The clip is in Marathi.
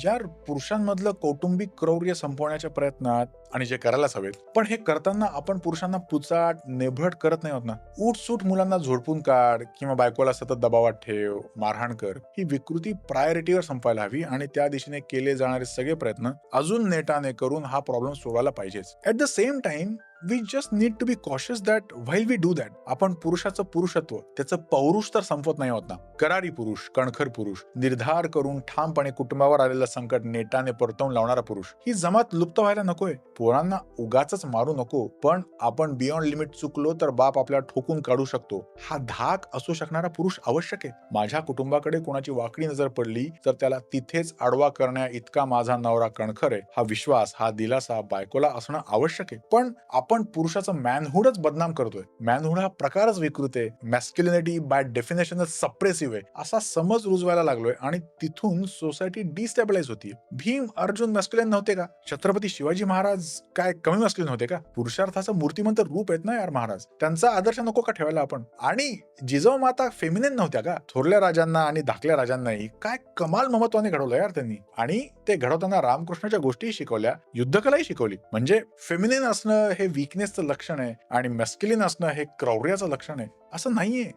यार, पुरुषांमधलं कौटुंबिक क्रौर्य संपवण्याच्या प्रयत्नात आणि जे करायलाच हवेत, पण हे करताना आपण पुरुषांना पुचाट, नेभट करत नाही आहोत ना. उठसूट मुलांना झोडपून काढ किंवा बायकोला सतत दबावात ठेव, मारहाण कर, ही विकृती प्रायोरिटीवर संपायला हवी आणि त्या दिशेने केले जाणारे सगळे प्रयत्न अजून नेटाने करून हा प्रॉब्लेम सोडवायला पाहिजेच. At the same time we just need to be cautious that while we do that, आपण पुरुषाचं पुरुषत्व, त्याचं पौरुष तर संपवत नाही आहोत ना. करारी पुरुष, कणखर पुरुष, निर्धार करून ठामपणे कुटुंबावर आलेलं संकट नेटाने परतवून लावणारा पुरुष, ही जमात लुप्त व्हायला नकोय. पोरांना उगाच मारू नको, पण आपण बियॉन्ड लिमिट चुकलो तर बाप आपल्याला ठोकून काढू शकतो, हा धाक असू शकणारा पुरुष आवश्यक आहे. माझ्या कुटुंबाकडे कोणाची वाकडी नजर पडली तर त्याला तिथेच आडवा करण्या इतका माझा नवरा कणखर आहे, हा विश्वास, हा दिलासा बायकोला असणं आवश्यक आहे. पण आपण पुरुषाचं मॅनहुडच बदनाम करतोय. मॅनहुड हा प्रकारच विकृत आहे, मॅस्क्युलिनिटी बाय डेफिनेशनच सप्रेसिव्ह आहे, असा समज रुजवायला लागलोय आणि तिथून सोसायटी डिस्टॅबिलाइज होती. भीम अर्जुन मॅस्क्युलिन नव्हते का? छत्रपती शिवाजी महाराज काय कमी मॅस्क्युलिन होते का? पुरुषार्थाचं मूर्तिमंत रूप आहेत ना यार महाराज, त्यांचा आदर्श नको का ठेवायला आपण? आणि जिजाऊ माता फेमिनिन नव्हत्या का? थोरल्या राजांना आणि धाकल्या राजांनाही काय कमाल ममत्वाने घडवलं यार त्यांनी. आणि ते घडवताना रामकृष्णाच्या गोष्टी शिकवल्या, युद्धकलाही शिकवली. म्हणजे फेमिनिन असणं हे वीकनेसचं लक्षण आहे आणि मॅस्क्युलिन असणं हे क्रौर्याचं लक्षण आहे असं नाहीये.